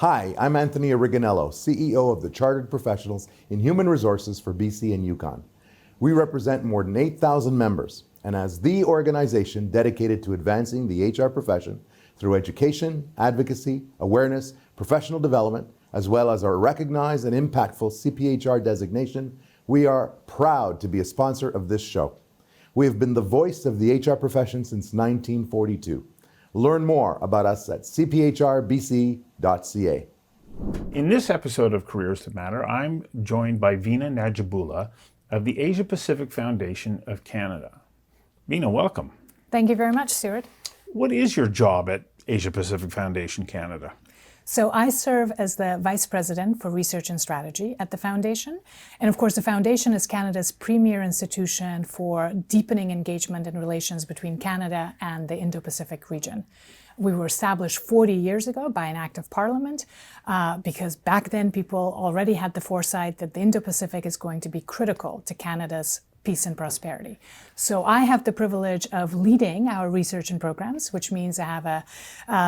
Hi, I'm Anthony Originello, CEO of the Chartered Professionals in Human Resources for BC and Yukon. We represent more than 8,000 members, and as the organization dedicated to advancing the HR profession through education, advocacy, awareness, professional development, as well as our recognized and impactful CPHR designation, we are proud to be a sponsor of this show. We have been the voice of the HR profession since 1942. Learn more about us at cphrbc.ca. In this episode of Careers That Matter, I'm joined by Vina Nadjibulla of the Asia Pacific Foundation of Canada. Vina, welcome. Thank you very much, Stuart. What is your job at Asia Pacific Foundation Canada? So I serve as the Vice President for Research and Strategy at the Foundation. And of course, the Foundation is Canada's premier institution for deepening engagement and relations between Canada and the Indo-Pacific region. We were established 40 years ago by an act of Parliament because back then people already had the foresight that the Indo-Pacific is going to be critical to Canada's peace and prosperity. So I have the privilege of leading our research and programs, which means I have a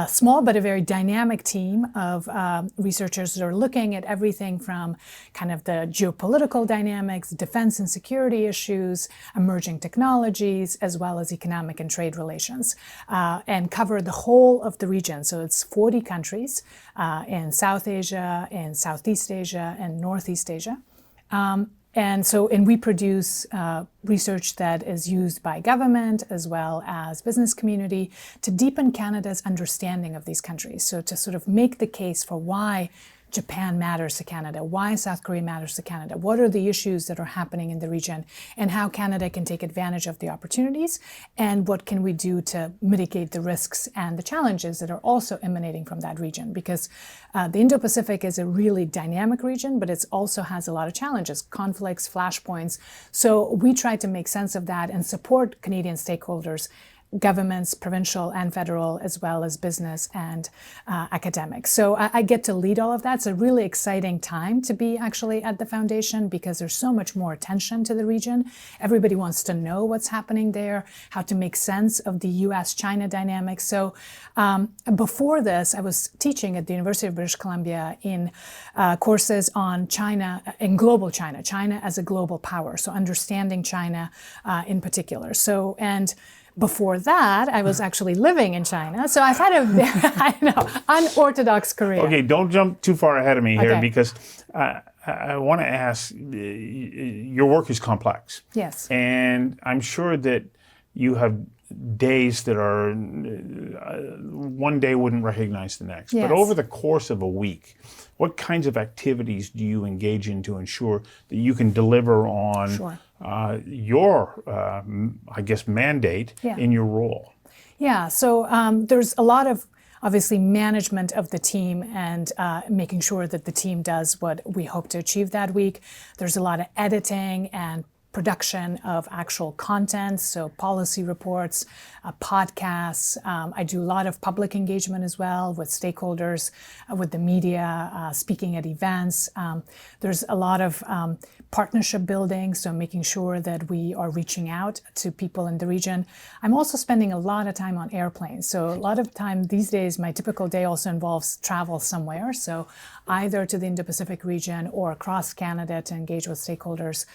small but a very dynamic team of researchers that are looking at everything from kind of the geopolitical dynamics, defense and security issues, emerging technologies, as well as economic and trade relations, and cover the whole of the region. So it's 40 countries in South Asia, in Southeast Asia, and Northeast Asia. And we produce research that is used by government as well as business community to deepen Canada's understanding of these countries. So to sort of make the case for why Japan matters to Canada, why South Korea matters to Canada, what are the issues that are happening in the region, and how Canada can take advantage of the opportunities, and what can we do to mitigate the risks and the challenges that are also emanating from that region. Because the Indo-Pacific is a really dynamic region, but it also has a lot of challenges, conflicts, flashpoints. So we try to make sense of that and support Canadian stakeholders, governments, provincial and federal, as well as business and academics. So I get to lead all of that. It's a really exciting time to be actually at the Foundation because there's so much more attention to the region. Everybody wants to know what's happening there, how to make sense of the US-China dynamics. So before this, I was teaching at the University of British Columbia in courses on China, in global China, China as a global power. So understanding China in particular. Before that, I was actually living in China. So I've had a very, unorthodox career. Okay, don't jump too far ahead of me here, Okay. Because I want to ask, your work is complex. Yes. And I'm sure that you have days that are, one day wouldn't recognize the next. Yes. But over the course of a week, what kinds of activities do you engage in to ensure that you can deliver on Sure. your, mandate in your role? Yeah, so there's a lot of, obviously, management of the team and making sure that the team does what we hope to achieve that week. There's a lot of editing and production of actual content, so policy reports, podcasts. I do a lot of public engagement as well with stakeholders, with the media, speaking at events. There's a lot of partnership building, so making sure that we are reaching out to people in the region. I'm also spending a lot of time on airplanes. So a lot of time these days, my typical day also involves travel somewhere. So either to the Indo-Pacific region or across Canada to engage with stakeholders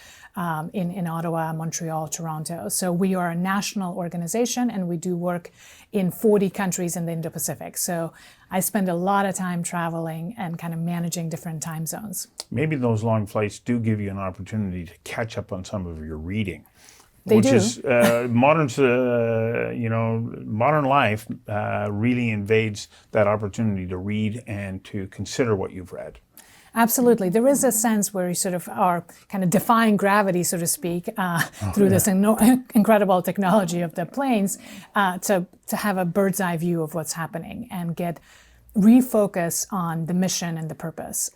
in Ottawa, Montreal, Toronto. So we are a national organization and we do work in 40 countries in the Indo-Pacific. So I spend a lot of time traveling and kind of managing different time zones. Maybe those long flights do give you an opportunity to catch up on some of your reading. They which do. Is modern life really invades that opportunity to read and to consider what you've read. Absolutely. There is a sense where you sort of are kind of defying gravity, so to speak, through this incredible technology of the planes to have a bird's eye view of what's happening and refocus on the mission and the purpose.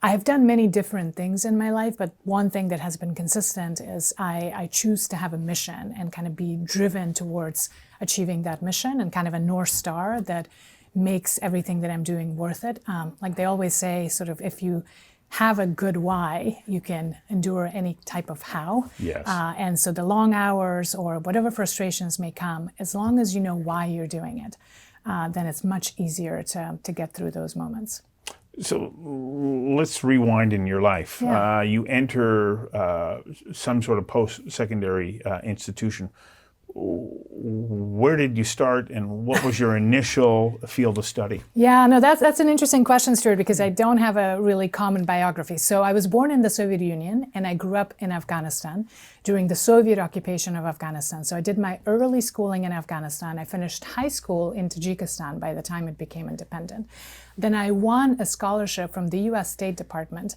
I have done many different things in my life, but one thing that has been consistent is I choose to have a mission and kind of be driven towards achieving that mission and kind of a North Star that makes everything that I'm doing worth it. Like they always say, sort of, if you have a good why, you can endure any type of how. Yes. And so the long hours or whatever frustrations may come, as long as you know why you're doing it, then it's much easier to get through those moments. So let's rewind in your life. Yeah. You enter some sort of post-secondary institution. Where did you start, and what was your initial field of study? Yeah, no, that's an interesting question, Stuart, because I don't have a really common biography. So I was born in the Soviet Union, and I grew up in Afghanistan during the Soviet occupation of Afghanistan. So I did my early schooling in Afghanistan. I finished high school in Tajikistan by the time it became independent. Then I won a scholarship from the US State Department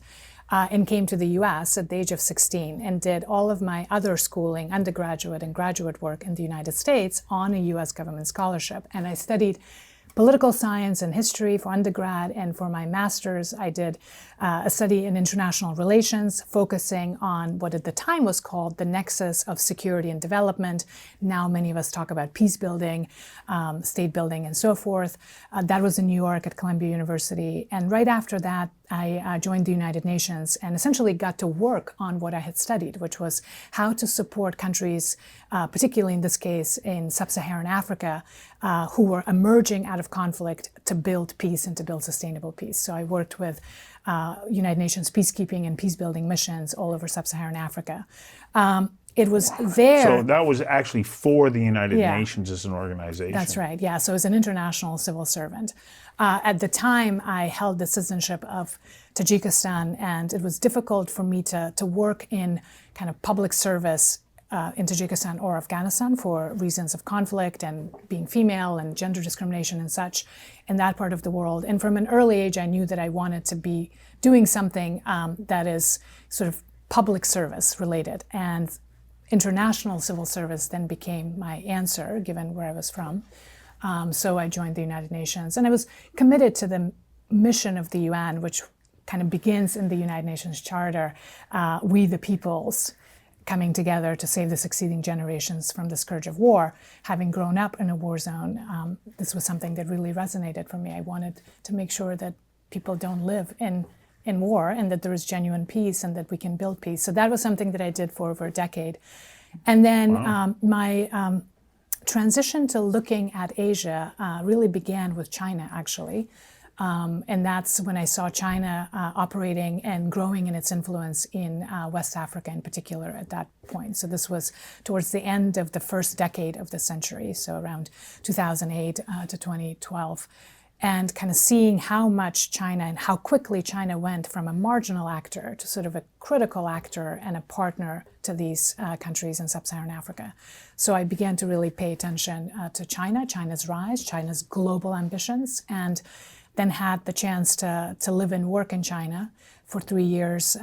and came to the US at the age of 16 and did all of my other schooling, undergraduate and graduate work in the United States on a US government scholarship. And I studied political science and history for undergrad, and for my master's I did a study in international relations, focusing on what at the time was called the nexus of security and development. Now many of us talk about peace building, state building, and so forth. That was in New York at Columbia University. And right after that, I joined the United Nations and essentially got to work on what I had studied, which was how to support countries, particularly in this case in sub-Saharan Africa, who were emerging out of conflict to build peace and to build sustainable peace. So I worked with United Nations peacekeeping and peacebuilding missions all over sub-Saharan Africa. It was there. So that was actually for the United Yeah. Nations as an organization. That's right, yeah. So as an international civil servant. At the time, I held the citizenship of Tajikistan, and it was difficult for me to work in kind of public service in Tajikistan or Afghanistan for reasons of conflict and being female and gender discrimination and such in that part of the world. And from an early age, I knew that I wanted to be doing something that is sort of public service related. And international civil service then became my answer, given where I was from. So I joined the United Nations, and I was committed to the mission of the UN, which kind of begins in the United Nations Charter, we the peoples coming together to save the succeeding generations from the scourge of war. Having grown up in a war zone, this was something that really resonated for me. I wanted to make sure that people don't live in war, and that there is genuine peace and that we can build peace. So that was something that I did for over a decade. And then my transition to looking at Asia really began with China, actually. And that's when I saw China operating and growing in its influence in West Africa in particular at that point. So this was towards the end of the first decade of the century, so around 2008 to 2012. And kind of seeing how much China and how quickly China went from a marginal actor to sort of a critical actor and a partner to these countries in sub-Saharan Africa. So I began to really pay attention to China, China's rise, China's global ambitions, and then had the chance to live and work in China for 3 years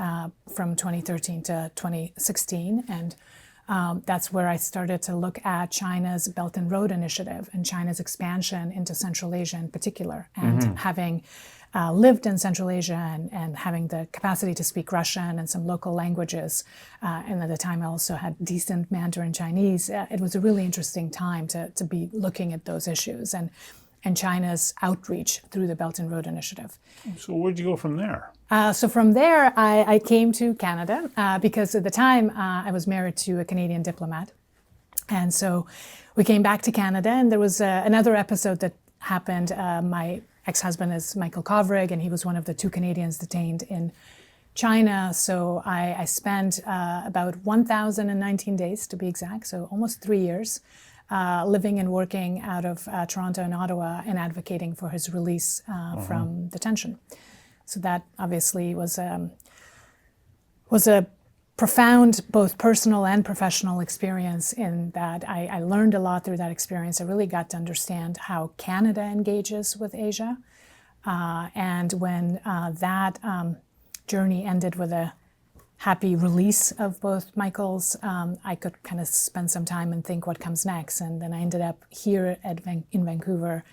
from 2013 to 2016. And that's where I started to look at China's Belt and Road Initiative and China's expansion into Central Asia in particular. And having lived in Central Asia and having the capacity to speak Russian and some local languages, and at the time I also had decent Mandarin Chinese, it was a really interesting time to be looking at those issues and China's outreach through the Belt and Road Initiative. So where'd you go from there? So from there, I came to Canada because at the time I was married to a Canadian diplomat. And so we came back to Canada, and there was another episode that happened. My ex-husband is Michael Kovrig, and he was one of the 2 Canadians detained in China. So I spent about 1,019 days, to be exact, so almost 3 years, living and working out of Toronto and Ottawa and advocating for his release from detention. So that obviously was a profound, both personal and professional experience in that I learned a lot through that experience. I really got to understand how Canada engages with Asia. And when that journey ended with a happy release of both Michael's, I could kind of spend some time and think what comes next. And then I ended up here in Vancouver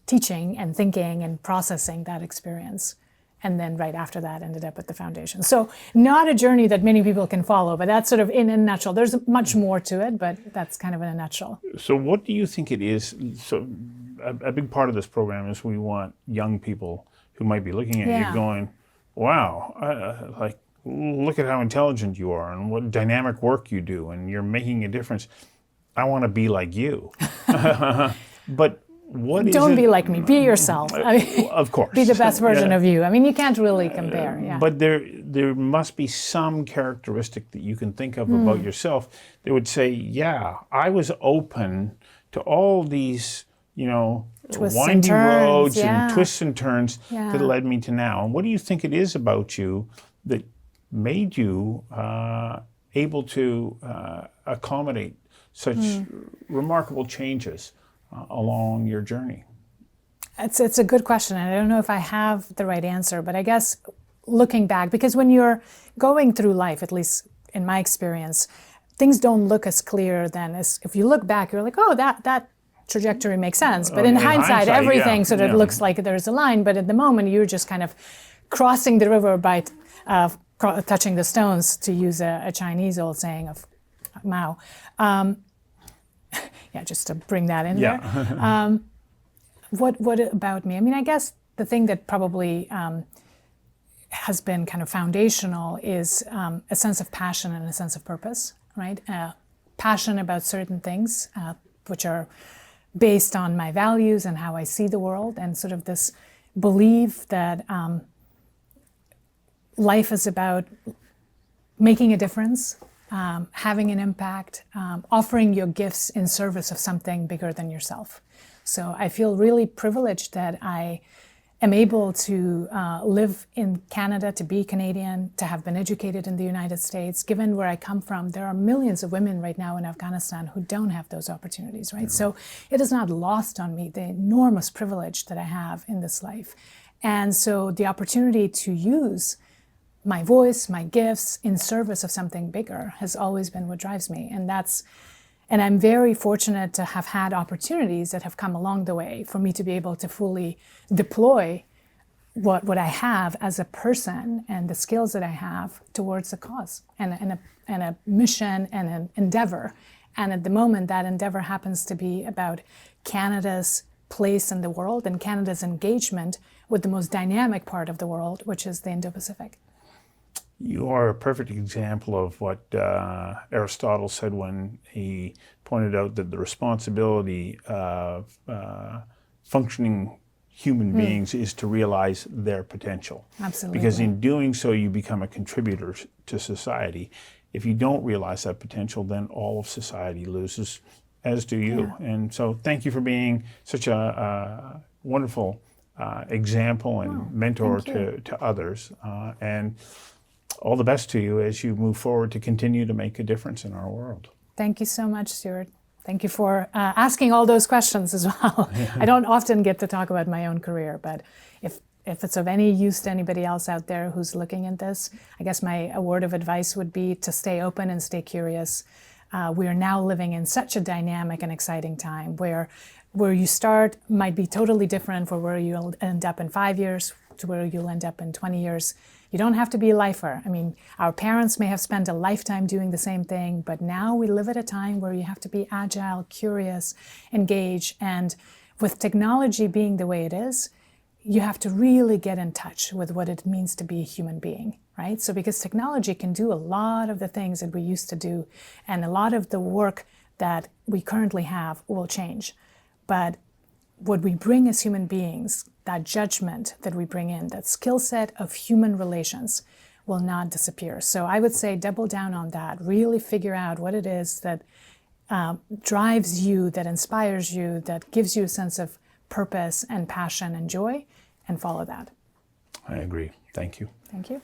teaching and thinking and processing that experience. And then right after that ended up at the foundation. So not a journey that many people can follow, but that's sort of in a nutshell. There's much more to it, but that's kind of in a nutshell. So what do you think it is? So a big part of this program is we want young people who might be looking at you going, wow, like, look at how intelligent you are and what dynamic work you do, and you're making a difference. I want to be like you. But what is Don't it? be like me. Be yourself. I mean, Of course. be the best version Yeah. of you. I mean, you can't really compare. Yeah. But there must be some characteristic that you can think of about yourself that would say, yeah, I was open to all these, Twists and windy turns, roads yeah. and twists and turns Yeah. that led me to now. And what do you think it is about you that made you able to accommodate such remarkable changes along your journey? It's a good question, and I don't know if I have the right answer, but I guess looking back, because when you're going through life, at least in my experience, things don't look as clear then as if you look back, you're like, oh, that trajectory makes sense. But in hindsight, everything yeah, sort of looks like there's a line, but at the moment you're just kind of crossing the river by touching the stones, to use a Chinese old saying of Mao. Yeah, just to bring that in there. What about me? I mean, I guess the thing that probably has been kind of foundational is a sense of passion and a sense of purpose, right? Passion about certain things, which are based on my values and how I see the world, and sort of this belief that life is about making a difference, having an impact, offering your gifts in service of something bigger than yourself. So I feel really privileged that I am able to live in Canada, to be Canadian, to have been educated in the United States. Given where I come from, there are millions of women right now in Afghanistan who don't have those opportunities, right? So it is not lost on me, the enormous privilege that I have in this life. And so the opportunity to use my voice, my gifts in service of something bigger has always been what drives me. And I'm very fortunate to have had opportunities that have come along the way for me to be able to fully deploy what I have as a person and the skills that I have towards a cause and a mission and an endeavor. And at the moment, that endeavor happens to be about Canada's place in the world and Canada's engagement with the most dynamic part of the world, which is the Indo-Pacific. You are a perfect example of what Aristotle said when he pointed out that the responsibility of functioning human beings is to realize their potential. Absolutely. Because in doing so, you become a contributor to society. If you don't realize that potential, then all of society loses, as do you. Yeah. And so thank you for being such a wonderful example and mentor to others. And all the best to you as you move forward to continue to make a difference in our world. Thank you so much, Stuart. Thank you for asking all those questions as well. I don't often get to talk about my own career, but if it's of any use to anybody else out there who's looking at this, I guess my word of advice would be to stay open and stay curious. We are now living in such a dynamic and exciting time where you start might be totally different for where you'll end up in 5 years to where you'll end up in 20 years. You don't have to be a lifer. I mean, our parents may have spent a lifetime doing the same thing, but now we live at a time where you have to be agile, curious, engaged, and with technology being the way it is, you have to really get in touch with what it means to be a human being, right? So because technology can do a lot of the things that we used to do, and a lot of the work that we currently have will change. But what we bring as human beings, that judgment that we bring in, that skill set of human relations will not disappear. So I would say double down on that, really figure out what it is that drives you, that inspires you, that gives you a sense of purpose and passion and joy, and follow that. I agree. Thank you. Thank you.